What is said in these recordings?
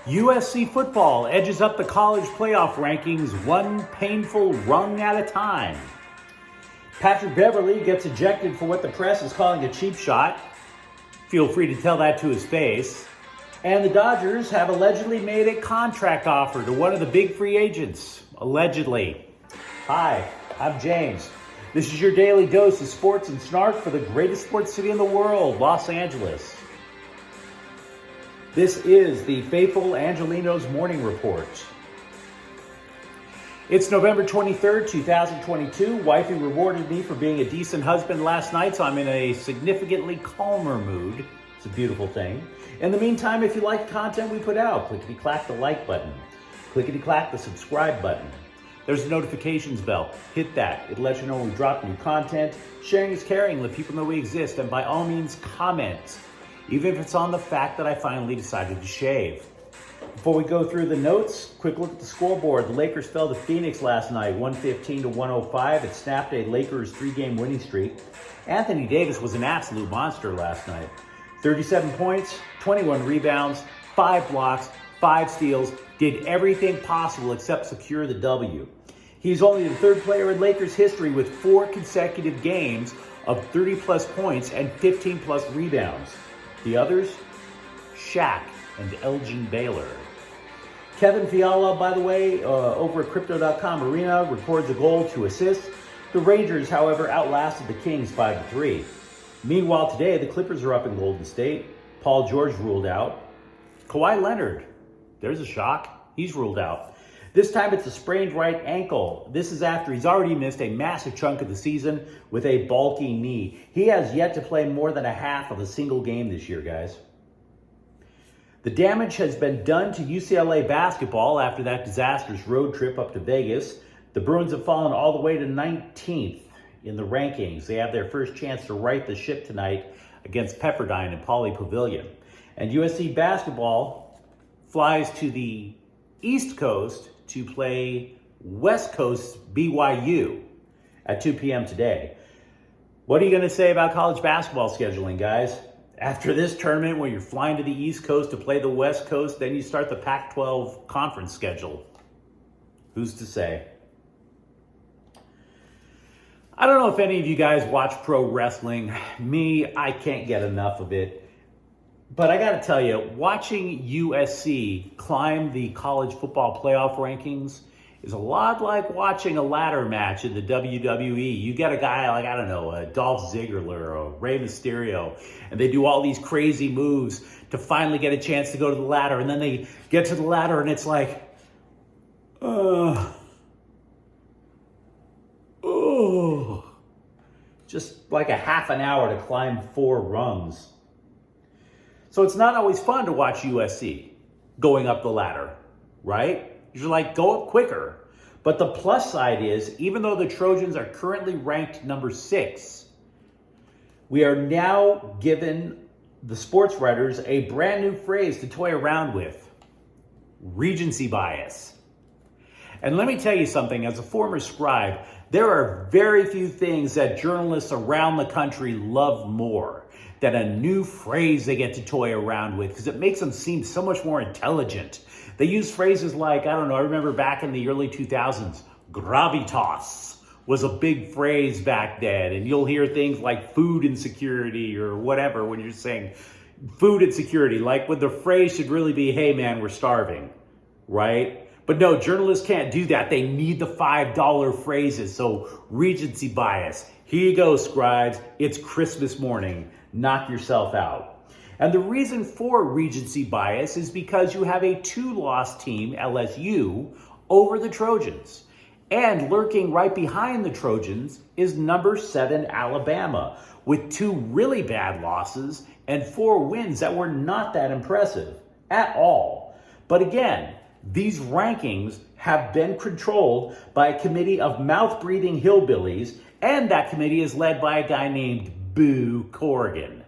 USC football edges up the college playoff rankings one painful rung at a time. Patrick Beverly gets ejected for what the press is calling a cheap shot. Feel free to tell that to his face. And the Dodgers have allegedly made a contract offer to one of the big free agents. Allegedly. Hi, I'm James. This is your daily dose of sports and snark for the greatest sports city in the world, Los Angeles. This is the faithful Angelenos morning report. It's November 23rd, 2022. Wifey rewarded me for being a decent husband last night, so I'm in a significantly calmer mood. It's a beautiful thing. In the meantime, if you like the content we put out, clickety-clack the like button. Clickety-clack the subscribe button. There's a notifications bell. Hit that. It lets you know when we drop new content. Sharing is caring. Let people know we exist. And by all means, comment. Even if it's on the fact that I finally decided to shave. Before we go through the notes, quick look at the scoreboard. The Lakers fell to Phoenix last night, 115-105. It snapped a Lakers 3-game winning streak. Anthony Davis was an absolute monster last night. 37 points, 21 rebounds, 5 blocks, 5 steals, did everything possible except secure the W. He's only the third player in Lakers history with 4 consecutive games of 30-plus points and 15-plus rebounds. The others, Shaq and Elgin Baylor. Kevin Fiala, by the way, over at Crypto.com Arena, records a goal to assist. The Rangers, however, outlasted the Kings 5-3. Meanwhile, today, the Clippers are up in Golden State. Paul George ruled out. Kawhi Leonard, there's a shock. He's ruled out. This time it's a sprained right ankle. This is after he's already missed a massive chunk of the season with a bulky knee. He has yet to play more than a half of a single game this year, guys. The damage has been done to UCLA basketball after that disastrous road trip up to Vegas. The Bruins have fallen all the way to 19th in the rankings. They have their first chance to right the ship tonight against Pepperdine and Pauley Pavilion. And USC basketball flies to the East Coast to play West Coast BYU at 2 p.m. today. What are you going to say about college basketball scheduling, guys? After this tournament, where you're flying to the East Coast to play the West Coast, then you start the Pac-12 conference schedule. Who's to say? I don't know if any of you guys watch pro wrestling. Me, I can't get enough of it. But I got to tell you, watching USC climb the college football playoff rankings is a lot like watching a ladder match in the WWE. You get a guy like, I don't know, a Dolph Ziggler or Rey Mysterio, and they do all these crazy moves to finally get a chance to go to the ladder. And then they get to the ladder and it's like, just like a half an hour to climb 4 rungs. So it's not always fun to watch USC going up the ladder, right? You're like, go up quicker. But the plus side is, even though the Trojans are currently ranked number 6, we are now given the sports writers a brand new phrase to toy around with: recency bias. And let me tell you something, as a former scribe, there are very few things that journalists around the country love more than a new phrase they get to toy around with, because it makes them seem so much more intelligent. They use phrases like, I don't know, I remember back in the early 2000s, gravitas was a big phrase back then. And you'll hear things like food insecurity or whatever when you're saying food insecurity, like when the phrase should really be, hey man, we're starving, right? But no, journalists can't do that. They need the $5 phrases. So recency bias. Here you go, scribes. It's Christmas morning. Knock yourself out. And the reason for recency bias is because you have a 2-loss team, LSU, over the Trojans. And lurking right behind the Trojans is number 7 Alabama, with 2 really bad losses and 4 wins that were not that impressive at all. But again, these rankings have been controlled by a committee of mouth-breathing hillbillies, and that committee is led by a guy named Boo Corrigan.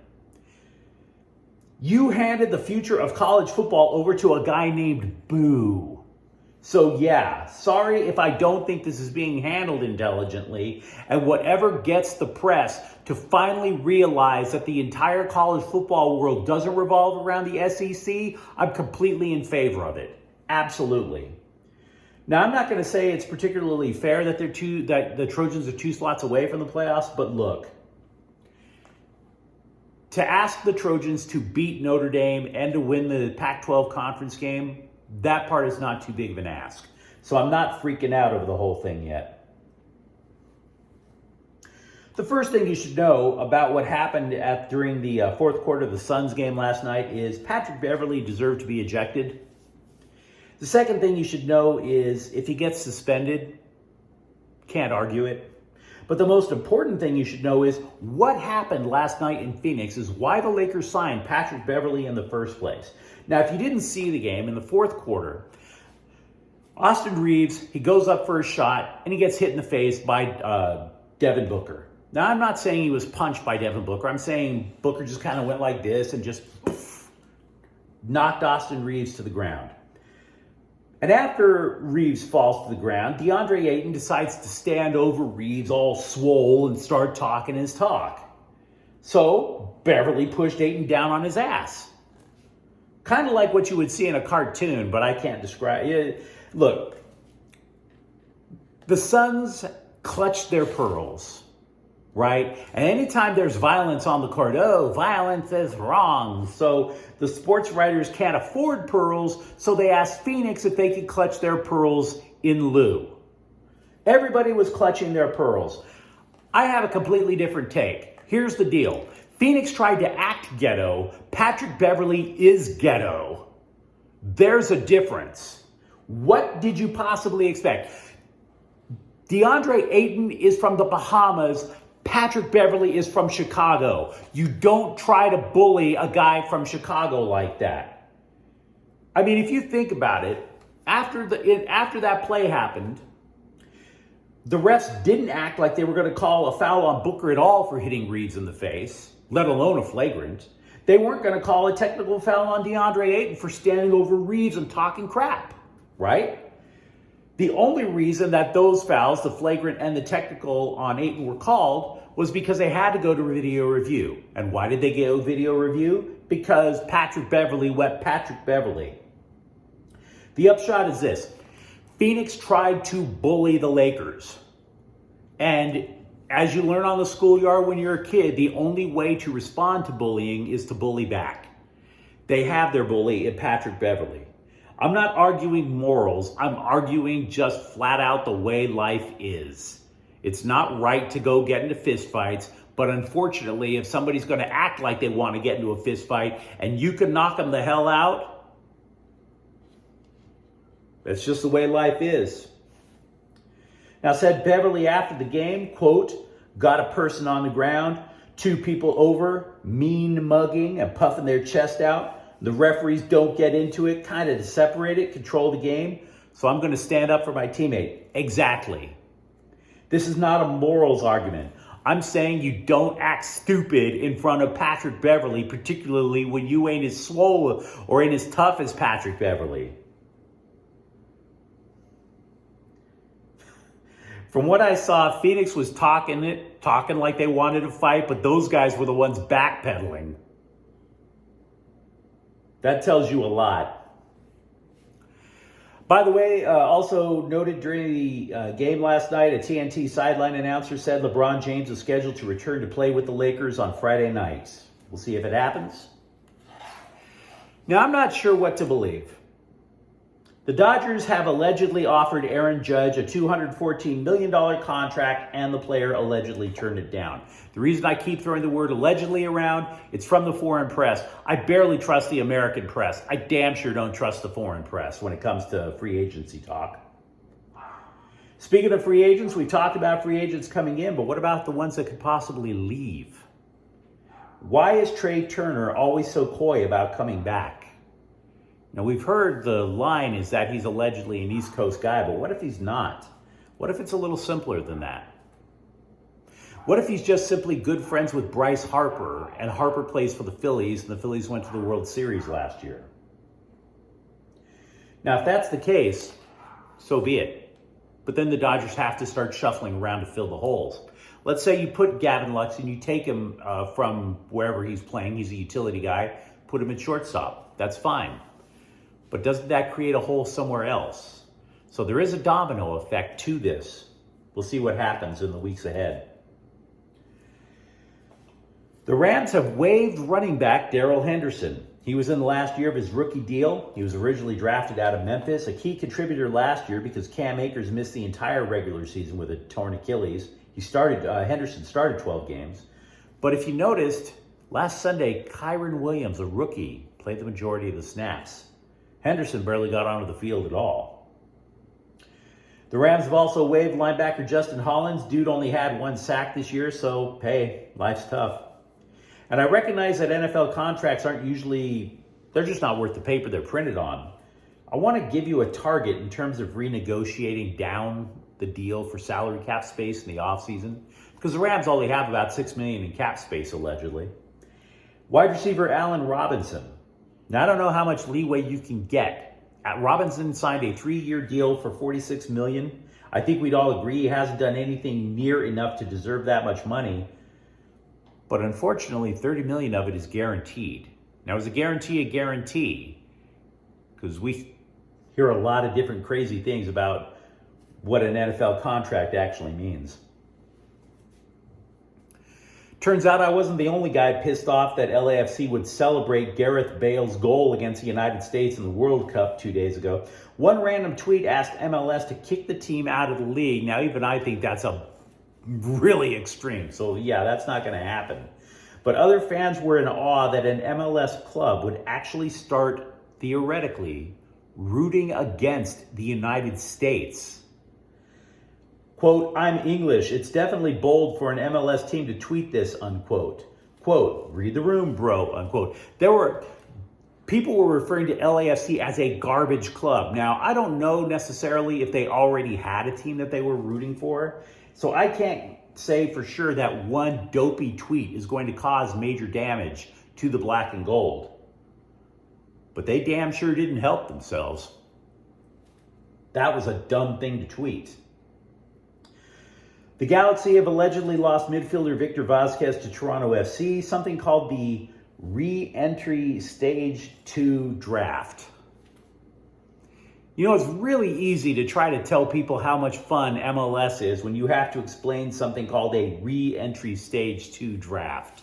You handed the future of college football over to a guy named Boo. So yeah, sorry if I don't think this is being handled intelligently, and whatever gets the press to finally realize that the entire college football world doesn't revolve around the SEC, I'm completely in favor of it. Absolutely. Now, I'm not going to say it's particularly fair that that the Trojans are 2 slots away from the playoffs, but look, to ask the Trojans to beat Notre Dame and to win the Pac-12 conference game, that part is not too big of an ask. So I'm not freaking out over the whole thing yet. The first thing you should know about what happened during the fourth quarter of the Suns game last night is Patrick Beverley deserved to be ejected. The second thing you should know is if he gets suspended, can't argue it. But the most important thing you should know is what happened last night in Phoenix is why the Lakers signed Patrick Beverley in the first place. Now, if you didn't see the game, in the fourth quarter, Austin Reeves, he goes up for a shot and he gets hit in the face by Devin Booker. Now, I'm not saying he was punched by Devin Booker. I'm saying Booker just kind of went like this and just knocked Austin Reeves to the ground. And after Reeves falls to the ground, DeAndre Ayton decides to stand over Reeves all swole and start talking his talk. So Beverly pushed Ayton down on his ass. Kind of like what you would see in a cartoon, but I can't describe it. Look, the Suns clutched their pearls, right? And anytime there's violence on the court, oh, violence is wrong. So the sports writers can't afford pearls, so they asked Phoenix if they could clutch their pearls in lieu. Everybody was clutching their pearls. I have a completely different take. Here's the deal. Phoenix tried to act ghetto. Patrick Beverley is ghetto. There's a difference. What did you possibly expect? DeAndre Ayton is from the Bahamas. Patrick Beverley is from Chicago. You don't try to bully a guy from Chicago like that. I mean, if you think about it, after that play happened, the refs didn't act like they were going to call a foul on Booker at all for hitting Reeves in the face, let alone a flagrant. They weren't going to call a technical foul on DeAndre Ayton for standing over Reeves and talking crap, right? The only reason that those fouls, the flagrant and the technical on Ayton, were called was because they had to go to video review. And why did they go video review? Because Patrick Beverley wet Patrick Beverley. The upshot is this. Phoenix tried to bully the Lakers. And as you learn on the schoolyard when you're a kid, the only way to respond to bullying is to bully back. They have their bully in Patrick Beverley. I'm not arguing morals. I'm arguing just flat out the way life is. It's not right to go get into fistfights, but unfortunately, if somebody's going to act like they want to get into a fistfight and you can knock them the hell out, that's just the way life is. Now, said Beverly after the game, quote, got a person on the ground, 2 people over, mean mugging and puffing their chest out. The referees don't get into it, kind of to separate it, control the game. So I'm going to stand up for my teammate. Exactly. This is not a morals argument. I'm saying you don't act stupid in front of Patrick Beverley, particularly when you ain't as swole or ain't as tough as Patrick Beverley. From what I saw, Phoenix was talking like they wanted to fight, but those guys were the ones backpedaling. That tells you a lot. By the way, also noted during the game last night, a TNT sideline announcer said LeBron James is scheduled to return to play with the Lakers on Friday night. We'll see if it happens. Now, I'm not sure what to believe. The Dodgers have allegedly offered Aaron Judge a $214 million contract, and the player allegedly turned it down. The reason I keep throwing the word allegedly around, it's from the foreign press. I barely trust the American press. I damn sure don't trust the foreign press when it comes to free agency talk. Speaking of free agents, we talked about free agents coming in, but what about the ones that could possibly leave? Why is Trey Turner always so coy about coming back? Now, we've heard the line is that he's allegedly an East Coast guy, but what if he's not? What if it's a little simpler than that? What if he's just simply good friends with Bryce Harper, and Harper plays for the Phillies, and the Phillies went to the World Series last year? Now, if that's the case, so be it. But then the Dodgers have to start shuffling around to fill the holes. Let's say you put Gavin Lux and you take him from wherever he's playing. He's a utility guy. Put him at shortstop. That's fine. But doesn't that create a hole somewhere else? So there is a domino effect to this. We'll see what happens in the weeks ahead. The Rams have waived running back Daryl Henderson. He was in the last year of his rookie deal. He was originally drafted out of Memphis, a key contributor last year because Cam Akers missed the entire regular season with a torn Achilles. Henderson started 12 games. But if you noticed, last Sunday, Kyron Williams, a rookie, played the majority of the snaps. Henderson barely got onto the field at all. The Rams have also waived linebacker Justin Hollins. Dude only had 1 sack this year, so hey, life's tough. And I recognize that NFL contracts aren't usually, they're just not worth the paper they're printed on. I want to give you a target in terms of renegotiating down the deal for salary cap space in the offseason, because the Rams only have about $6 million in cap space, allegedly. Wide receiver Allen Robinson. Now, I don't know how much leeway you can get. Robinson signed a 3-year deal for $46 million. I think we'd all agree he hasn't done anything near enough to deserve that much money. But unfortunately, $30 million of it is guaranteed. Now, is a guarantee? Because we hear a lot of different crazy things about what an NFL contract actually means. Turns out I wasn't the only guy pissed off that LAFC would celebrate Gareth Bale's goal against the United States in the World Cup 2 days ago. One random tweet asked MLS to kick the team out of the league. Now, even I think that's a really extreme. So yeah, that's not going to happen. But other fans were in awe that an MLS club would actually start, theoretically, rooting against the United States. Quote, I'm English. It's definitely bold for an MLS team to tweet this, unquote. Quote, read the room, bro, unquote. People were referring to LAFC as a garbage club. Now, I don't know necessarily if they already had a team that they were rooting for. So I can't say for sure that one dopey tweet is going to cause major damage to the black and gold. But they damn sure didn't help themselves. That was a dumb thing to tweet. The Galaxy have allegedly lost midfielder Victor Vasquez to Toronto FC, something called the Re-Entry Stage 2 Draft. You know, it's really easy to try to tell people how much fun MLS is when you have to explain something called a Re-Entry Stage 2 Draft.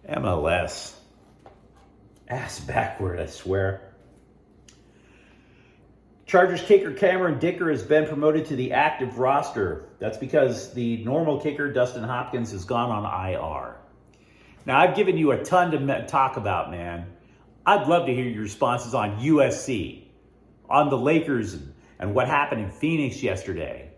MLS. Ass backward, I swear. Chargers kicker Cameron Dicker has been promoted to the active roster. That's because the normal kicker, Dustin Hopkins, has gone on IR. Now, I've given you a ton to talk about, man. I'd love to hear your responses on USC, on the Lakers, and what happened in Phoenix yesterday.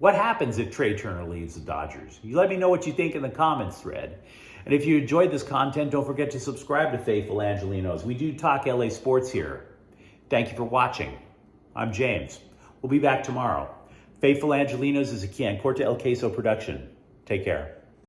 What happens if Trey Turner leaves the Dodgers? You let me know what you think in the comments thread. And if you enjoyed this content, don't forget to subscribe to Faithful Angelenos. We do talk LA sports here. Thank you for watching. I'm James. We'll be back tomorrow. Faithful Angelenos is a Corte El Queso production. Take care.